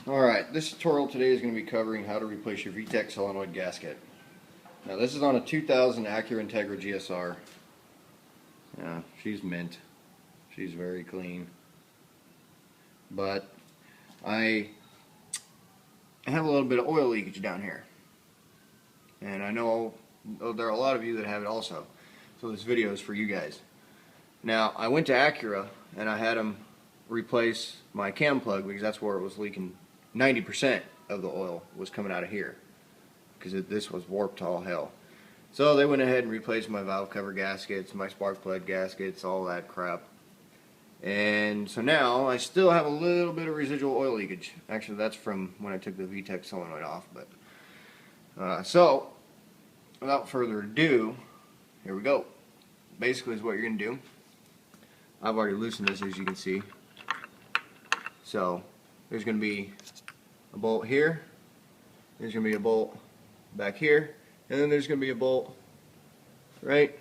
Alright, this tutorial today is going to be covering how to replace your VTEC Solenoid gasket. Now this is on a 2000 Acura Integra GSR. Yeah, she's mint. She's very clean. But I have a little bit of oil leakage down here. And I know there are a lot of you that have it also. So this video is for you guys. Now I went to Acura and I had them replace my cam plug because that's where it was leaking. 90% of the oil was coming out of here because this was warped to all hell. So they went ahead and replaced my valve cover gaskets, my spark plug gaskets, all that crap. And so now I still have a little bit of residual oil leakage. Actually, that's from when I took the VTEC Solenoid off. But so without further ado, here we go. Basically, is what you're going to do. I've already loosened this, as you can see. So there's going to be a bolt here, there's going to be a bolt back here, and then there's going to be a bolt right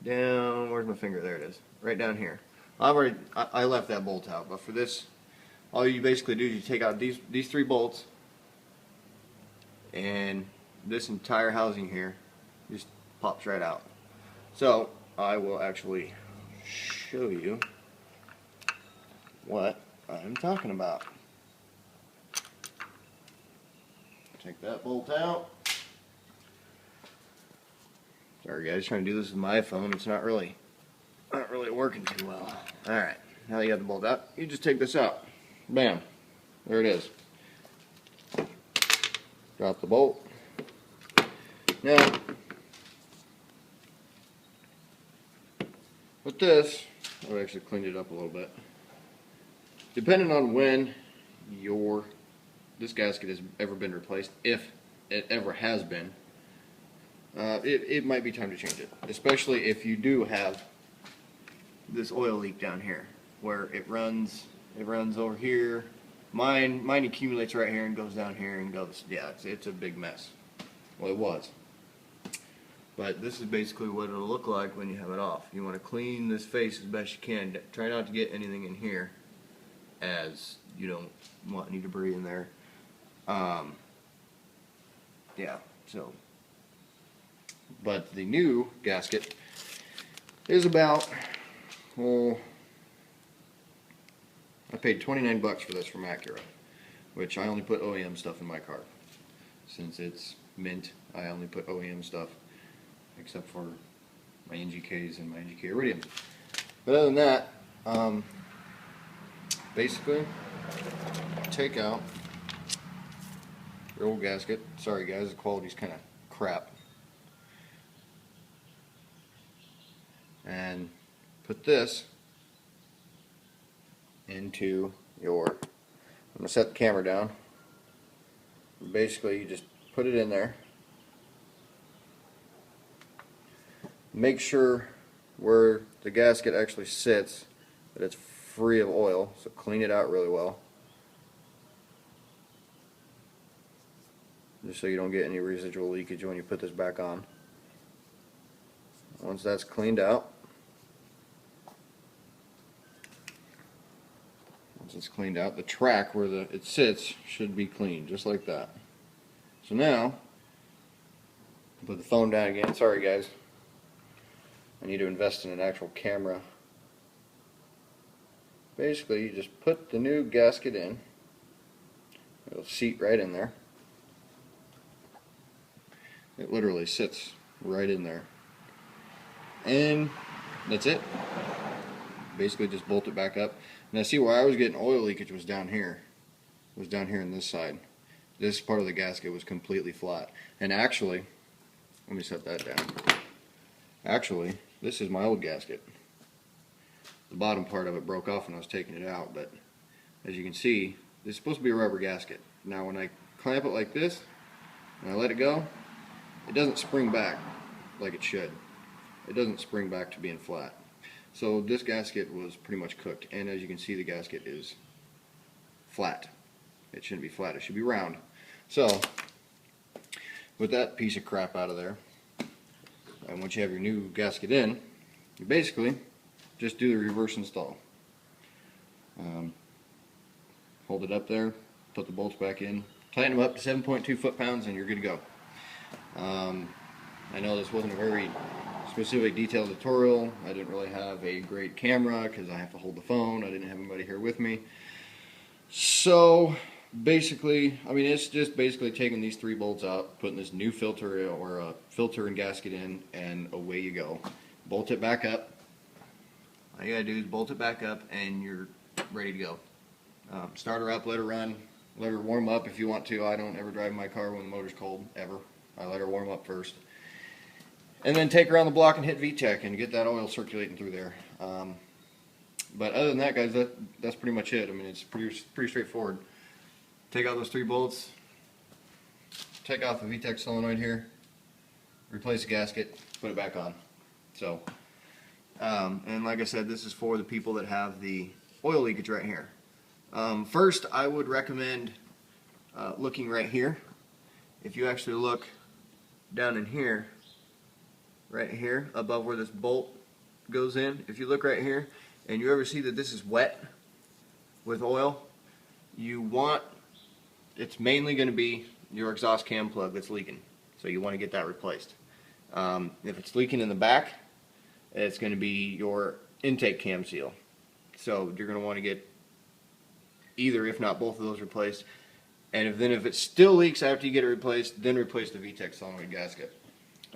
down, where's my finger, there it is, right down here. I left that bolt out, but for this, all you basically do is you take out these three bolts, and this entire housing here just pops right out. So I will actually show you what I'm talking about. Take that bolt out. Sorry guys, trying to do this with my iPhone. It's not really working too well. Alright, now you got the bolt out, you just take this out. Bam. There it is. Drop the bolt. Now, with this, I've actually cleaned it up a little bit. Depending on when this gasket has ever been replaced, if it ever has been, it might be time to change it. Especially if you do have this oil leak down here, where it runs over here. Mine accumulates right here and goes down here and goes. Yeah, it's a big mess. Well, it was. But this is basically what it'll look like when you have it off. You want to clean this face as best you can. Try not to get anything in here, as you don't want any debris in there. Yeah, so. But the new gasket is about, well, I paid 29 bucks for this from Acura, which I only put OEM stuff in my car. Since it's mint, I only put OEM stuff, except for my NGKs and my NGK Iridiums. But other than that, basically, take out your old gasket. Sorry guys, the quality's kind of crap. And put this into your, I'm going to set the camera down. Basically, you just put it in there. Make sure where the gasket actually sits that it's free of oil, so clean it out really well. Just so you don't get any residual leakage when you put this back on. Once that's cleaned out, the track where it sits should be clean, just like that. So now, put the phone down again. Sorry guys, I need to invest in an actual camera. Basically, you just put the new gasket in. It'll seat right in there. It literally sits right in there. And that's it. Basically just bolt it back up. Now see where I was getting oil leakage was down here. It was down here on this side. This part of the gasket was completely flat. And actually, let me set that down. Actually, this is my old gasket. The bottom part of it broke off when I was taking it out, but as you can see, this is supposed to be a rubber gasket. Now when I clamp it like this, and I let it go, it doesn't spring back like it should. It doesn't spring back to being flat. So this gasket was pretty much cooked, and as you can see, the gasket is flat. It shouldn't be flat, it should be round. So with that piece of crap out of there, and once you have your new gasket in, you basically just do the reverse install. Hold hold it up there, put the bolts back in, tighten them up to 7.2 foot-pounds, and you're good to go. I know this wasn't a very specific detailed tutorial. I didn't really have a great camera because I have to hold the phone. I didn't have anybody here with me. So basically, I mean, it's just basically taking these 3 bolts out, putting this new filter or a filter and gasket in, and away you go. Bolt it back up. All you gotta do is bolt it back up and you're ready to go. Start her up, let her run, let her warm up if you want to. I don't ever drive my car when the motor's cold, ever. I let her warm up first. And then take her on the block and hit VTEC and get that oil circulating through there. But other than that, guys, that's pretty much it. I mean, it's pretty straightforward. Take out those 3 bolts, take off the VTEC solenoid here, replace the gasket, put it back on. So, and like I said, this is for the people that have the oil leakage right here. First, I would recommend looking right here. If you actually look down in here, right here, above where this bolt goes in, if you look right here, and you ever see that this is wet with oil, it's mainly going to be your exhaust cam plug that's leaking. So you want to get that replaced. If it's leaking in the back, it's going to be your intake cam seal. So you're going to want to get either, if not both of those, replaced. And if it still leaks after you get it replaced, then replace the VTEC solenoid gasket.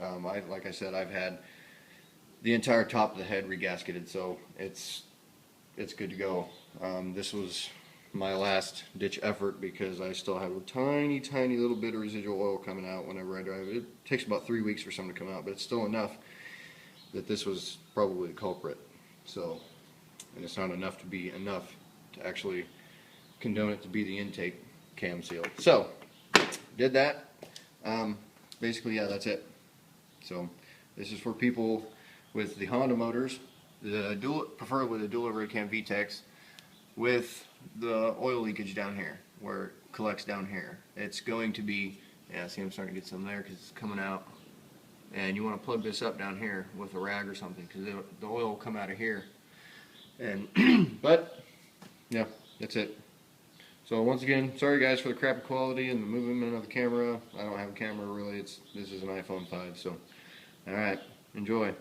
Like I said, I've had the entire top of the head regasketed, so it's good to go. This was my last ditch effort because I still have a tiny little bit of residual oil coming out whenever I drive it. It takes about 3 weeks for some to come out, but it's still enough that this was probably the culprit. So, and it's not enough to be enough to actually condone it to be the intake cam seal. So, did that. Basically, yeah, that's it. So, this is for people with the Honda motors, preferably the dual overhead cam VTECs, with the oil leakage down here, where it collects down here. It's going to be, yeah, see, I'm starting to get some there because it's coming out. And you want to plug this up down here with a rag or something because the oil will come out of here. And but yeah, that's it. So once again, sorry guys for the crappy quality and the movement of the camera. I don't have a camera really. This is an iPhone 5. So all right, enjoy.